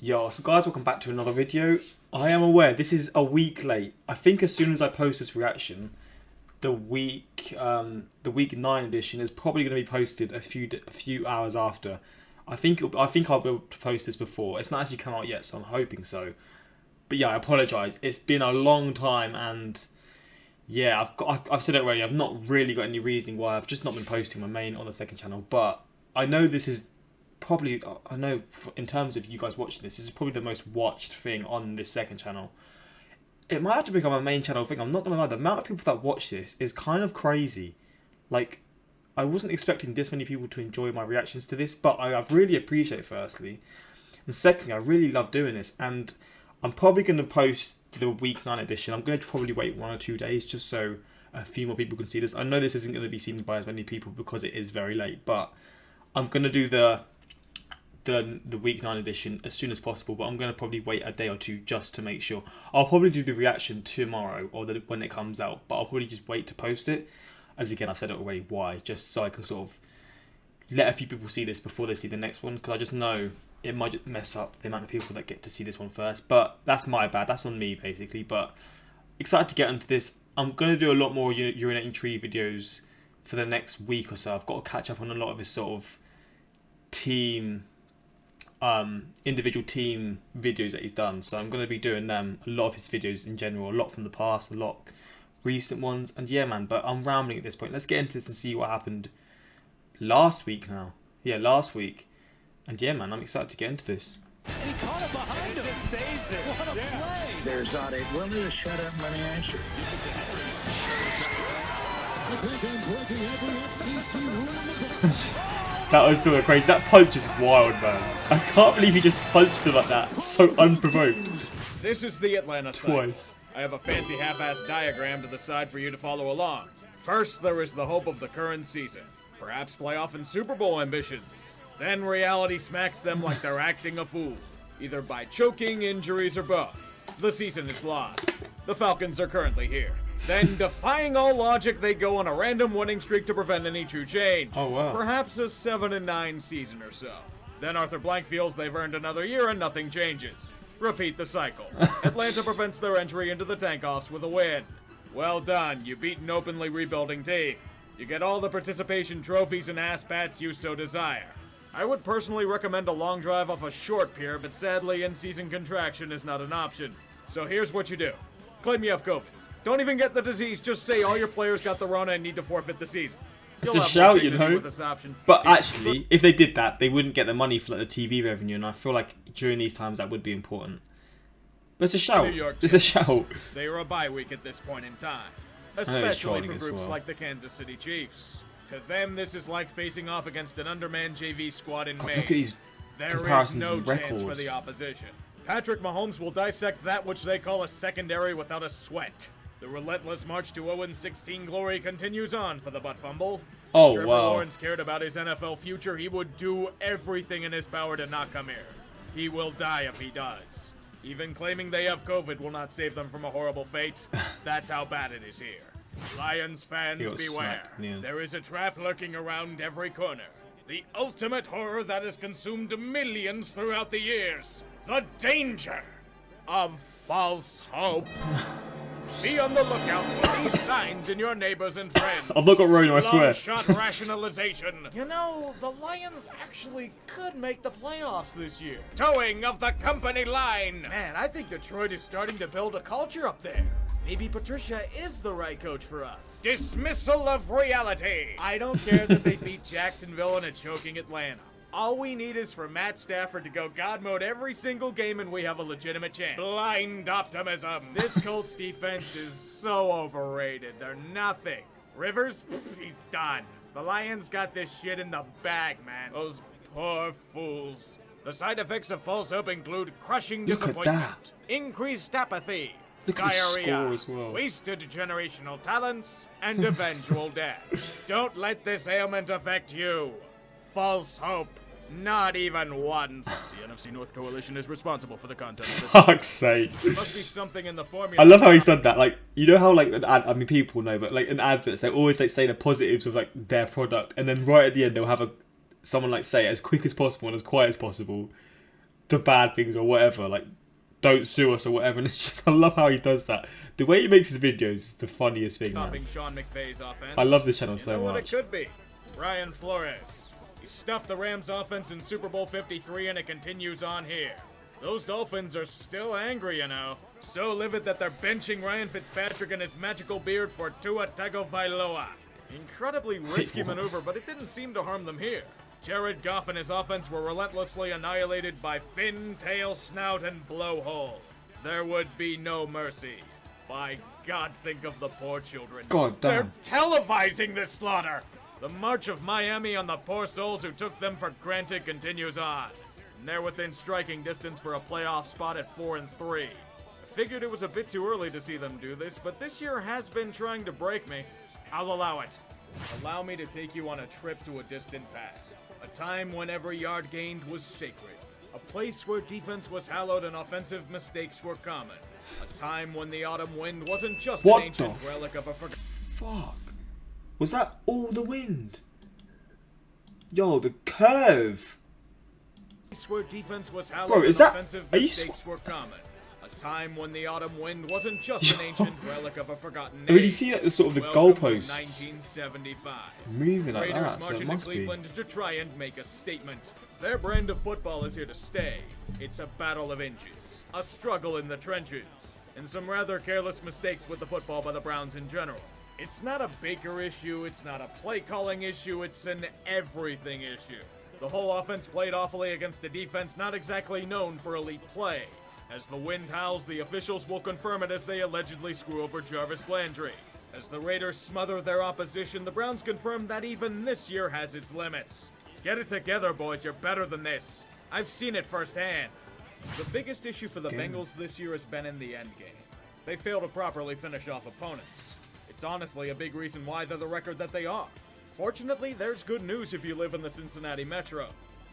Yo, so guys, welcome back to another video. I am aware this is a week late. I think as soon as I post this reaction, the week 9 edition is probably going to be posted a few hours after. I think I'll be able to post this before. It's not actually come out yet, so I'm hoping so. But yeah, I apologise. It's been a long time, and yeah, I've said it already. I've not really got any reasoning why. I've just not been posting my main on the second channel. But I know this is probably, I know in terms of you guys watching this is probably the most watched thing on this second channel. It might have to become a main channel thing. I'm not gonna lie, the amount of people that watch this is kind of crazy. Like, I wasn't expecting this many people to enjoy my reactions to this, but I really appreciate it, firstly. And secondly, I really love doing this, and I'm probably going to post the week 9 edition. I'm going to probably wait 1 or 2 days just so a few more people can see this. I know this isn't going to be seen by as many people because it is very late, but I'm going to do the week 9 edition as soon as possible, but I'm going to probably wait a day or two just to make sure. I'll probably do the reaction tomorrow or when it comes out, but I'll probably just wait to post it. As again, I've said it already, why? Just so I can sort of let a few people see this before they see the next one, because I just know it might just mess up the amount of people that get to see this one first. But that's my bad, that's on me basically. But excited to get into this. I'm going to do a lot more urinating tree videos for the next week or so. I've got to catch up on a lot of his sort of team individual team videos that he's done, so I'm going to be doing a lot of his videos in general, a lot from the past, a lot recent ones, and yeah man, but I'm rambling at this point. Let's get into this and see what happened last week now. Yeah, last week. And yeah man, I'm excited to get into this. And he caught it behind him. Stays it. What a play. There's not a will to shut up, let me answer. That was still crazy. That punch is wild, man. I can't believe he just punched him like that. So unprovoked. This is the Atlanta cycle. Twice. I have a fancy half-assed diagram to the side for you to follow along. First, there is the hope of the current season. Perhaps playoff and Super Bowl ambitions. Then reality smacks them like they're acting a fool. Either by choking, injuries, or both. The season is lost. The Falcons are currently here. Then, defying all logic, they go on a random winning streak to prevent any true change. Oh, wow. Perhaps a 7-9 season or so. Then Arthur Blank feels they've earned another year and nothing changes. Repeat the cycle. Atlanta prevents their entry into the tank-offs with a win. Well done, you beat an openly rebuilding team. You get all the participation trophies and ass-pats you so desire. I would personally recommend a long drive off a short pier, but sadly in-season contraction is not an option. So here's what you do. Claim you have COVID. Don't even get the disease, just say all your players got the Rona and need to forfeit the season. It's a shout, you know. Option. But actually, if they did that, they wouldn't get the money for like the TV revenue, and I feel like during these times that would be important. But it's a shout. It's a shout. They are a bye week at this point in time, especially for groups like the Kansas City Chiefs. To them, this is like facing off against an undermanned JV squad in May. Look at these comparisons and records. For the opposition. Patrick Mahomes will dissect that which they call a secondary without a sweat. The relentless march to 0-16 glory continues on for the butt fumble. Oh, Trevor wow. Lawrence cared about his NFL future. He would do everything in his power to not come here. He will die if he does. Even claiming they have COVID will not save them from a horrible fate. That's how bad it is here. Lions fans, beware. There is a trap lurking around every corner. The ultimate horror that has consumed millions throughout the years. The danger of false hope. Be on the lookout for these signs in your neighbors and friends. I've not got Rona, I swear. Long-shot rationalization. You know, the Lions actually could make the playoffs this year. Towing of the company line. Man, I think Detroit is starting to build a culture up there. Maybe Patricia is the right coach for us. Dismissal of reality. I don't care that they beat Jacksonville in a choking Atlanta. All we need is for Matt Stafford to go God mode every single game and we have a legitimate chance. Blind optimism. This Colts defense is so overrated. They're nothing. Rivers, he's done. The Lions got this shit in the bag, man. Those poor fools. The side effects of false hope include crushing disappointment, increased apathy, Look at the diarrhea, score as well. wasted generational talents, and eventual death. Don't let this ailment affect you. False hope. Not even once. The NFC North Coalition is responsible for the content of this. Fuck's sake. There must be something in the formula. I love how he's done that. Like, you know how like an ad, I mean people know, but like in adverts they always like say the positives of like their product, and then right at the end they'll have someone like say it as quick as possible and as quiet as possible the bad things or whatever, like don't sue us or whatever. And it's just, I love how he does that. The way he makes his videos is the funniest thing, man. Sean McVay's offense. I love this channel so you know much. What it could be. Brian Flores. He stuffed the Rams offense in Super Bowl 53 and it continues on here. Those Dolphins are still angry, you know. So livid that they're benching Ryan Fitzpatrick and his magical beard for Tua Tagovailoa. Incredibly risky maneuver, but it didn't seem to harm them here. Jared Goff and his offense were relentlessly annihilated by fin, tail, snout, and blowhole. There would be no mercy. By God, think of the poor children. God damn. They're televising this slaughter. The march of Miami on the poor souls who took them for granted continues on. And they're within striking distance for a playoff spot at 4-3. I figured it was a bit too early to see them do this, but this year has been trying to break me. I'll allow it. Allow me to take you on a trip to a distant past. A time when every yard gained was sacred. A place where defense was hallowed and offensive mistakes were common. A time when the autumn wind wasn't just an ancient relic of a forgotten... Fuck. Was that all the wind? Yo, the curve. Where defense was hallowed Bro, is and that... offensive Are you... mistakes were common. A time when the autumn wind wasn't just an ancient relic of a forgotten age. Did you see that, the sort of the goalposts 1975. moving like Raiders that? So march it into must be. Cleveland to try and make a statement. Their brand of football is here to stay. It's a battle of inches, a struggle in the trenches, and some rather careless mistakes with the football by the Browns in general. It's not a Baker issue, it's not a play calling issue, it's an everything issue. The whole offense played awfully against a defense not exactly known for elite play. As the wind howls, the officials will confirm it as they allegedly screw over Jarvis Landry. As the Raiders smother their opposition, the Browns confirm that even this year has its limits. Get it together, boys, you're better than this. I've seen it firsthand. The biggest issue for the Bengals this year has been in the end game. They fail to properly finish off opponents. It's honestly a big reason why they're the record that they are. Fortunately, there's good news if you live in the Cincinnati Metro.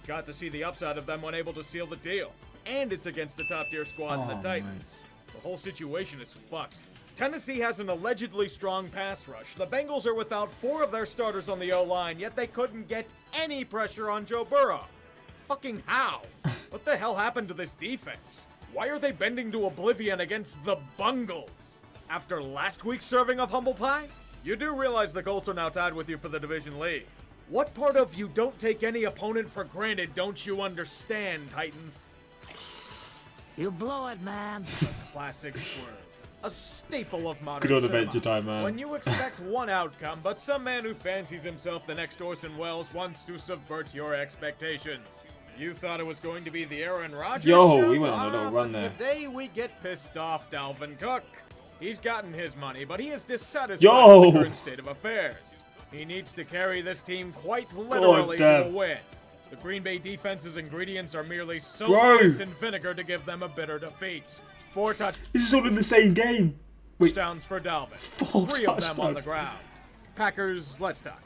Got to see the upside of them when able to seal the deal. And it's against a top-tier squad in the Titans. Nice. The whole situation is fucked. Tennessee has an allegedly strong pass rush. The Bengals are without 4 of their starters on the O-line, yet they couldn't get any pressure on Joe Burrow. Fucking how? What the hell happened to this defense? Why are they bending to oblivion against the Bungles? After last week's serving of humble pie? You do realize the Colts are now tied with you for the division lead. What part of you don't take any opponent for granted don't you understand, Titans? You blow it, man. Classic swerve. A staple of modern Good old cinema. Adventure Time, man. When you expect one outcome, but some man who fancies himself the next Orson Welles wants to subvert your expectations. You thought it was going to be the Aaron Rodgers Yo, show? we went on a little run But there. Today we get pissed off Dalvin Cook. He's gotten his money, but he is dissatisfied Yo! with the current state of affairs. He needs to carry this team quite literally to a win. The Green Bay defense's ingredients are merely saltiness and vinegar to give them a bitter defeat. 4 This is all in the same game. Wait, touchdowns for Dalvin. 4 3 of them on the touchdowns. ground. Packers, let's talk.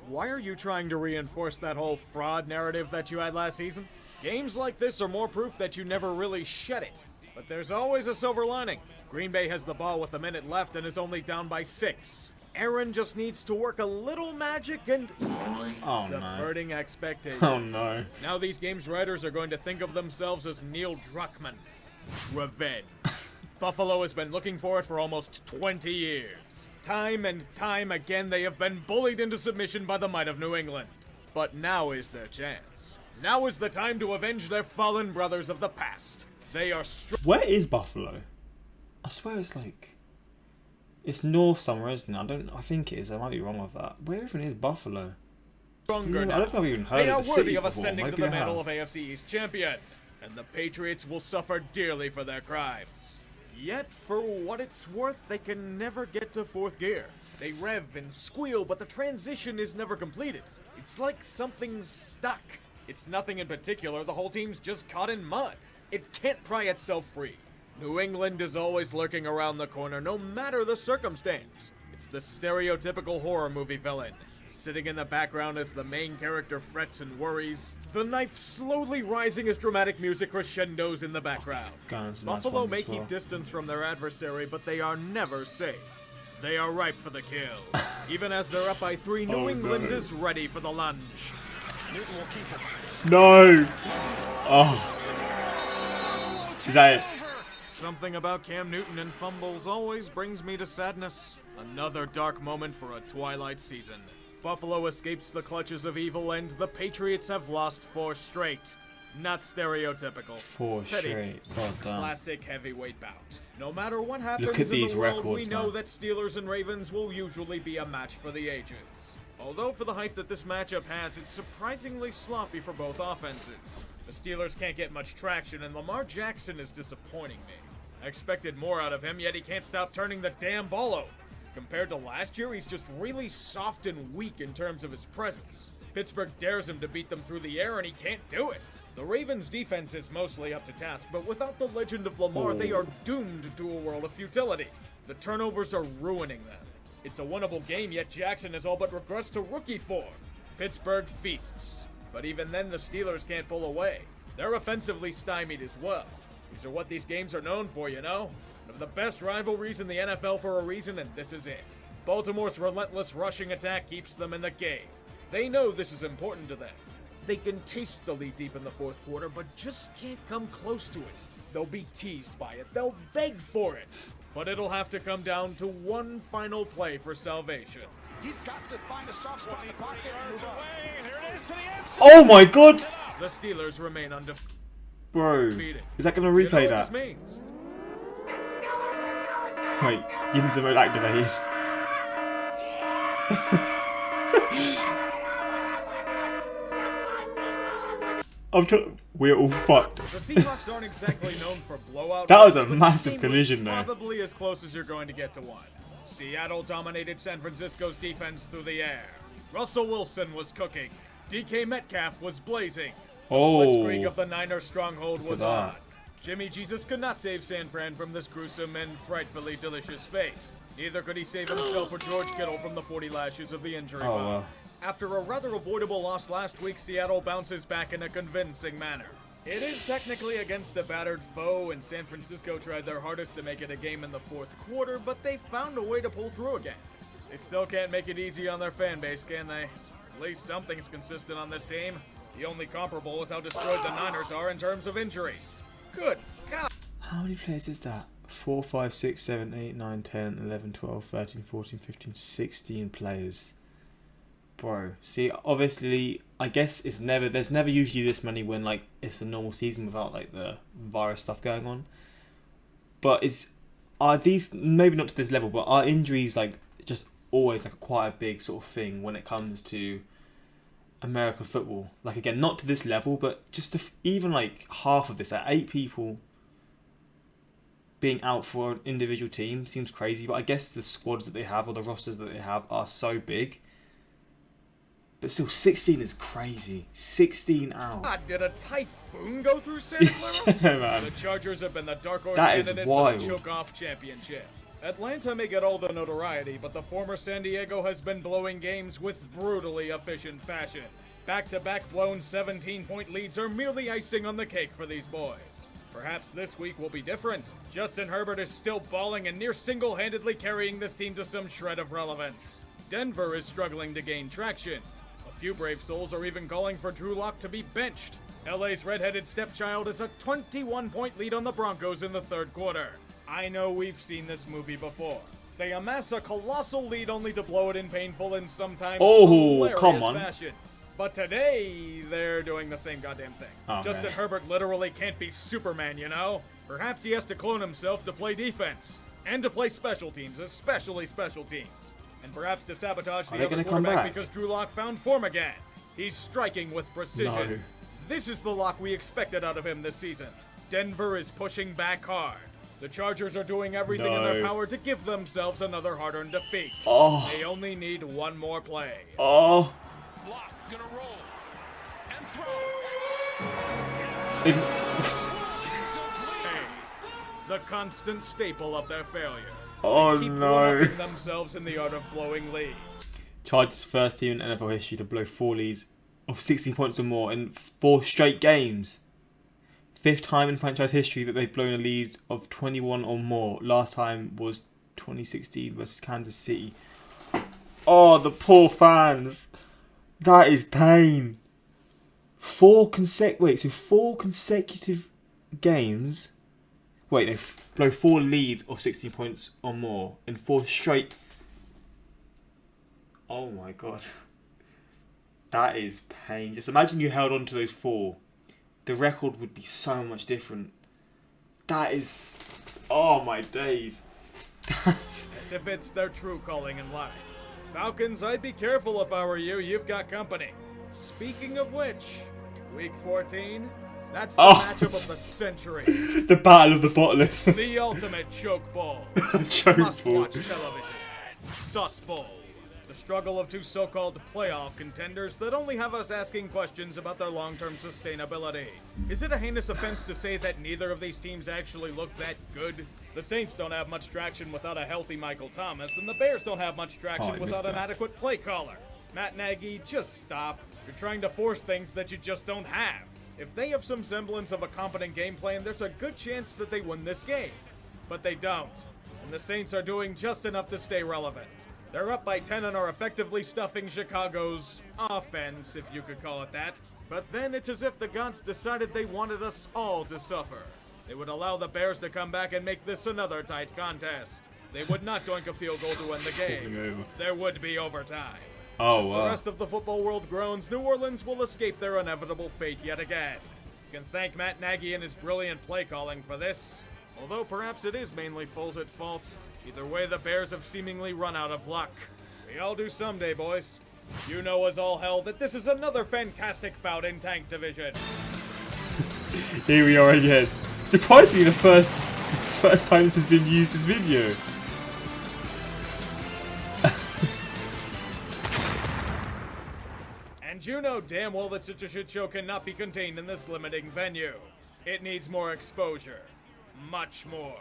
Why are you trying to reinforce that whole fraud narrative that you had last season? Games like this are more proof that you never really shed it. But there's always a silver lining. Green Bay has the ball with a minute left and is only down by 6. Aaron just needs to work a little magic and subverting expectations. Oh no. Now these games writers are going to think of themselves as Neil Druckmann. Revenge. Buffalo has been looking for it for almost 20 years. Time and time again they have been bullied into submission by the might of New England. But now is their chance. Now is the time to avenge their fallen brothers of the past. They are Where is Buffalo? I swear it's like... It's north somewhere, isn't it? I think it is. I might be wrong with that. Where even is Buffalo? stronger I now. don't think I've even heard They are of the worthy city of before. ascending to Maybe the I mantle have. of AFC East champion, and the Patriots will suffer dearly for their crimes. Yet, for what it's worth, they can never get to 4th gear. They rev and squeal, but the transition is never completed. It's like something's stuck. It's nothing in particular, the whole team's just caught in mud. It can't pry itself free. New England is always lurking around the corner, no matter the circumstance. It's the stereotypical horror movie villain, sitting in the background as the main character frets and worries, the knife slowly rising as dramatic music crescendos in the background. Buffalo may keep distance from their adversary, but they are never safe. They are ripe for the kill. Even as they're up by 3, New England is ready for the lunge. No! Oh. Is that it? Something about Cam Newton and fumbles always brings me to sadness. Another dark moment for a twilight season. Buffalo escapes the clutches of evil and the Patriots have lost 4 straight. Not stereotypical. 4 Petty. straight. God damn. Classic heavyweight bout. No matter what happens Look at in these the world, records, we know man. that Steelers and Ravens will usually be a match for the ages. Although for the hype that this matchup has, it's surprisingly sloppy for both offenses. The Steelers can't get much traction and Lamar Jackson is disappointing me. I expected more out of him, yet he can't stop turning the damn ball over. Compared to last year, he's just really soft and weak in terms of his presence. Pittsburgh dares him to beat them through the air and he can't do it. The Ravens' defense is mostly up to task, but without the legend of Lamar, they are doomed to a world of futility. The turnovers are ruining them. It's a winnable game, yet Jackson has all but regressed to rookie form. Pittsburgh feasts. But even then, the Steelers can't pull away. They're offensively stymied as well. These are what these games are known for, you know? One of the best rivalries in the NFL for a reason, and this is it. Baltimore's relentless rushing attack keeps them in the game. They know this is important to them. They can taste the lead deep in the fourth quarter, but just can't come close to it. They'll be teased by it. They'll beg for it. But it'll have to come down to one final play for salvation. He's got to find a soft spot in the pocket and move on. Here it is to the end zone. Oh my god! The Steelers remain undefeated. Bro, is that going to You know replay what that? this means? Wait, Yin's remote activated. We're all fucked. The Seahawks aren't exactly known for blowout. That was a wins, but massive this game collision, was though. Probably as close as you're going to get to one. Seattle dominated San Francisco's defense through the air. Russell Wilson was cooking. DK Metcalf was blazing. The blitzkrieg of the Niners stronghold was that. on. Jimmy Jesus could not save San Fran from this gruesome and frightfully delicious fate. Neither could he save himself or George Kittle from the 40 lashes of the injury bug. wow. After a rather avoidable loss last week, Seattle bounces back in a convincing manner. It is technically against a battered foe, and San Francisco tried their hardest to make it a game in the fourth quarter, but they found a way to pull through again. They still can't make it easy on their fan base, can they? At least something's consistent on this team. The only comparable is how destroyed the Niners are in terms of injuries. Good God. How many players is that? 4, 5, 6, 7, 8, 9, 10, 11, 12, 13, 14, 15, 16 players. Bro, see, obviously, I guess there's never usually this many when, like, it's a normal season without, like, the virus stuff going on. But are these, maybe not to this level, but are injuries, like, just always, like, quite a big sort of thing when it comes to American football? Like, again, not to this level, but just even, like, half of this, like, 8 people being out for an individual team seems crazy, but I guess the squads that they have, or the rosters that they have, are so big. But still, 16 is crazy. 16 out. God, did a typhoon go through Santa Clara? Man. The Chargers have been the dark horse That is candidate wild. for the choke-off championship. Atlanta may get all the notoriety, but the former San Diego has been blowing games with brutally efficient fashion. Back-to-back blown 17-point leads are merely icing on the cake for these boys. Perhaps this week will be different. Justin Herbert is still balling and near single-handedly carrying this team to some shred of relevance. Denver is struggling to gain traction. A few brave souls are even calling for Drew Lock to be benched. LA's redheaded stepchild is a 21-point lead on the Broncos in the third quarter. I know we've seen this movie before. They amass a colossal lead only to blow it in painful and sometimes hilarious come on. fashion. But today, they're doing the same goddamn thing. Oh, Justin man. Herbert literally can't be Superman, you know? Perhaps he has to clone himself to play defense. And to play special teams, especially special teams. And perhaps to sabotage Are the they other gonna come quarterback back? because Drew Lock found form again. He's striking with precision. No. This is the Lock we expected out of him this season. Denver is pushing back hard. The Chargers are doing everything in their No. power to give themselves another hard-earned defeat. Oh. They only need one more play. Oh. Lock, gonna roll. And throw. If- Hey, the constant staple of their failure. Oh, Keep no. one-upping themselves in the art of blowing leads. Chargers first team in NFL history to blow 4 leads of 16 points or more in 4 straight games. 5th time in franchise history that they've blown a lead of 21 or more. Last time was 2016 versus Kansas City. Oh, the poor fans. That is pain. 4 consecutive games Wait, they blow 4 leads of 16 points or more in 4 straight. Oh my god. That is pain. Just imagine you held on to those 4. The record would be so much different. That is... Oh my days. As if it's their true calling in life. Falcons, I'd be careful if I were you. You've got company. Speaking of which, Week 14, that's the matchup of the century. The battle of the bottlers. The ultimate choke ball. Choke Must ball. watch television. Sportsball. The struggle of 2 so-called playoff contenders that only have us asking questions about their long-term sustainability. Is it a heinous offense to say that neither of these teams actually look that good? The Saints don't have much traction without a healthy Michael Thomas, and the Bears don't have much traction without an adequate play caller. Matt Nagy, just stop. You're trying to force things that you just don't have. If they have some semblance of a competent game plan, there's a good chance that they win this game. But they don't. And the Saints are doing just enough to stay relevant. They're up by 10 and are effectively stuffing Chicago's offense, if you could call it that. But then it's as if the gods decided they wanted us all to suffer. They would allow the Bears to come back and make this another tight contest. They would not doink a field goal to win the game. There would be overtime. As the rest of the football world groans, New Orleans will escape their inevitable fate yet again. You can thank Matt Nagy and his brilliant play calling for this, although perhaps it is mainly Foles at fault. Either way, the Bears have seemingly run out of luck. We all do someday, boys. You know as all hell that this is another fantastic bout in Tank Division. Here we are again. Surprisingly, the first time this has been used, this video. And you know damn well that such a shit show cannot be contained in this limiting venue. It needs more exposure. Much more.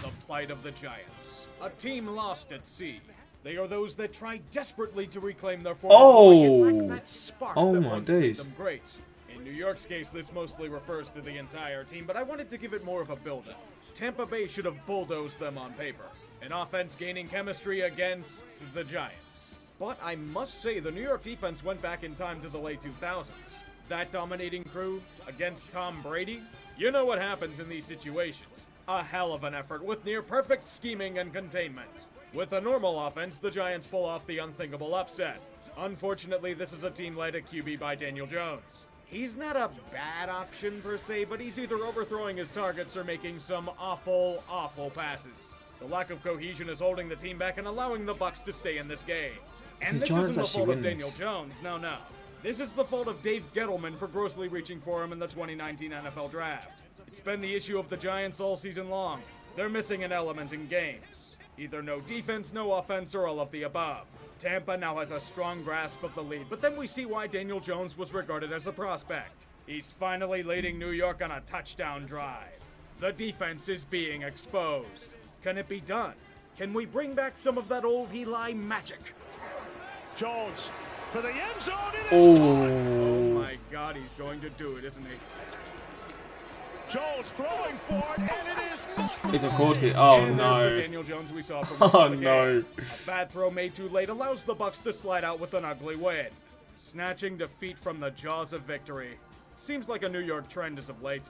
The plight of the Giants. A team lost at sea. They are those that try desperately to reclaim their former glory and lack that spark that once made them great. In New York's case, this mostly refers to the entire team, but I wanted to give it more of a build-up. Tampa Bay should have bulldozed them on paper. An offense gaining chemistry against the Giants. But I must say, the New York defense went back in time to the late 2000s. That dominating crew against Tom Brady? You know what happens in these situations. A hell of an effort with near-perfect scheming and containment. With a normal offense, the Giants pull off the unthinkable upset. Unfortunately, this is a team led at QB by Daniel Jones. He's not a bad option per se, but he's either overthrowing his targets or making some awful, awful passes. The lack of cohesion is holding the team back and allowing the Bucs to stay in this game. And this isn't the fault of Daniel Jones, no. This is the fault of Dave Gettleman for grossly reaching for him in the 2019 NFL Draft. It's been the issue of the Giants all season long. They're missing an element in games. Either no defense, no offense, or all of the above. Tampa now has a strong grasp of the lead, but then we see why Daniel Jones was regarded as a prospect. He's finally leading New York on a touchdown drive. The defense is being exposed. Can it be done? Can we bring back some of that old Eli magic? Jones for the end zone. Oh my God, he's going to do it, isn't he? Jones throwing for it, and it is not. It's a caught it. Oh and no. There's the Daniel Jones we saw from Oh no. A bad throw made too late allows the Bucs to slide out with an ugly win. Snatching defeat from the jaws of victory. Seems like a New York trend as of late.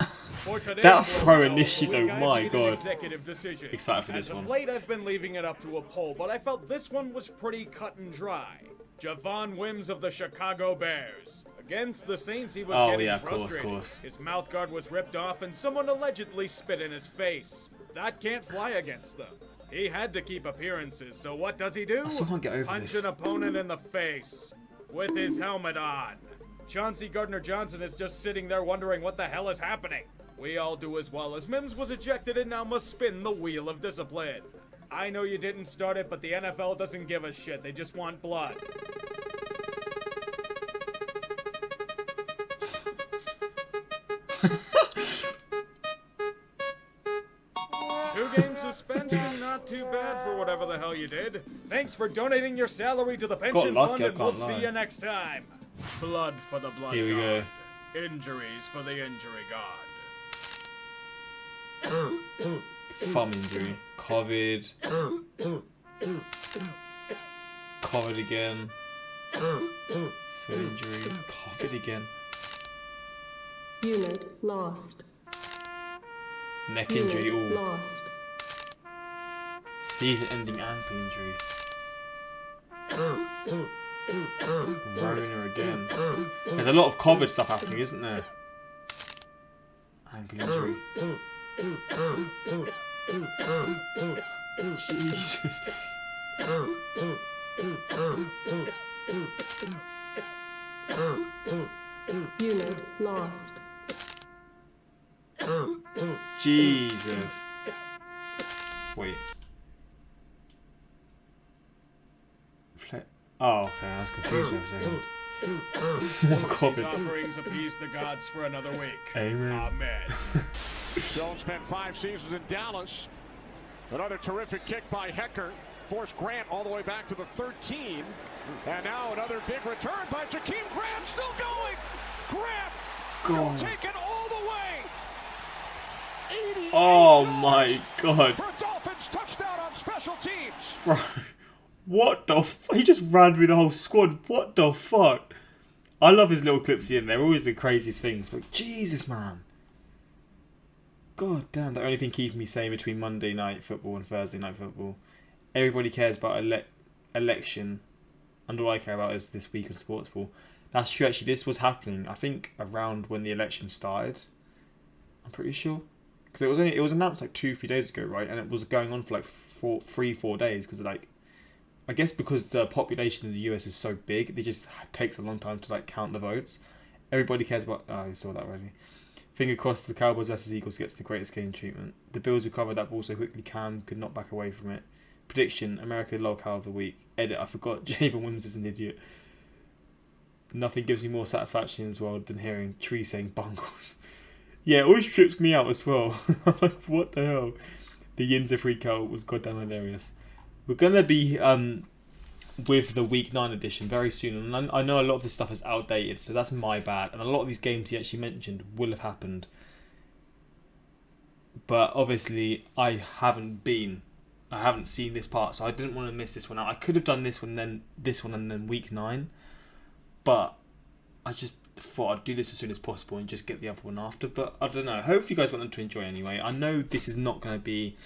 For today's That throw initially, though, my God. Executive decision. Excited for this as one. Of late, I've been leaving it up to a poll, but I felt this one was pretty cut and dry. Javon Wims of the Chicago Bears. Against the Saints, he was getting frustrated. Of course. His mouth guard was ripped off, and someone allegedly spit in his face. That can't fly against them. He had to keep appearances, so what does he do? I still can't get over Punch this. an opponent in the face with his helmet on. Chauncey Gardner-Johnson is just sitting there wondering what the hell is happening. We all do as well, as Mims was ejected and now must spin the wheel of discipline. I know you didn't start it, but the NFL doesn't give a shit. They just want blood. Two-game suspension, not too bad for whatever the hell you did. Thanks for donating your salary to the pension fund, and we'll see you next time. Blood for the blood god. Here we go. Injuries for the injury god. Thumb injury. COVID. COVID again. Foot injury. COVID again. Unit lost. Neck injury. Unit Ooh. lost. Season-ending ankle injury. Rona again. There's a lot of COVID stuff happening, isn't there? Ankle injury. Jesus. Unit lost. Jesus. Wait. Oh, okay, that's confusing. More These COVID. offerings appease the gods for another week. Amen. Amen. Jones spent 5 seasons in Dallas. Another terrific kick by Hecker. Forced Grant all the way back to the 13. And now another big return by Jakeem Grant. Still going. Grant will take it all the way. 88 Oh yards my god. for Dolphins touchdown on special teams. Bro. What the he just ran through the whole squad. What the fuck? I love his little clips here. They're always the craziest things. But Jesus, man. God damn. The only thing keeping me sane between Monday night football and Thursday night football. Everybody cares about election. And all I care about is this week of Sportsball. That's true, actually. This was happening, I think, around when the election started. I'm pretty sure. Because it was announced like 2-3 days ago, right? And it was going on for like 4 days. Because like, I guess because the population in the US is so big, it just takes a long time to like count the votes. Everybody cares about... Oh, you saw that already. Finger crossed the Cowboys versus Eagles gets the greatest game treatment. The Bills recovered that ball so quickly Cam could not back away from it. Prediction, America lolcow of the week. Edit, I forgot Javon Williams is an idiot. Nothing gives me more satisfaction in this world than hearing Tree saying bungles. Yeah, it always trips me out as well. I'm like, what the hell? The Yinza freak out was goddamn hilarious. We're going to be with the Week 9 edition very soon. And I know a lot of this stuff is outdated, so that's my bad. And a lot of these games he actually mentioned will have happened. But obviously, I haven't seen this part, so I didn't want to miss this one out. I could have done this one, then this one, and then Week 9. But I just thought I'd do this as soon as possible and just get the other one after. But I don't know. Hopefully you guys want them to enjoy anyway. I know this is not going to be...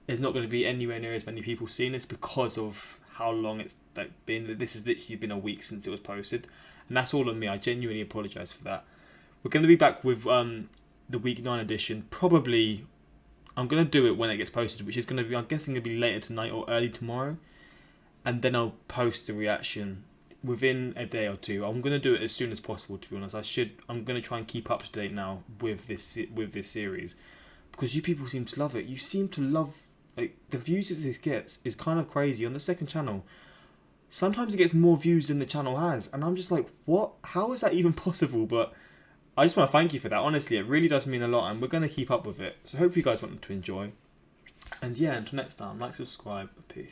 There's not going to be anywhere near as many people seeing this because of how long it's been. This has literally been a week since it was posted. And that's all on me. I genuinely apologise for that. We're going to be back with the Week 9 edition. Probably... I'm going to do it when it gets posted, which is going to be, I'm guessing, going to be later tonight or early tomorrow. And then I'll post the reaction within a day or two. I'm going to do it as soon as possible, to be honest. I'm going to try and keep up to date now with this series. Because you people seem to love it. You seem to love... Like, the views that this gets is kind of crazy. On the second channel, sometimes it gets more views than the channel has. And I'm just like, what? How is that even possible? But... I just want to thank you for that. Honestly, it really does mean a lot, and we're going to keep up with it. So hopefully you guys want them to enjoy. And yeah, until next time, like, subscribe, peace.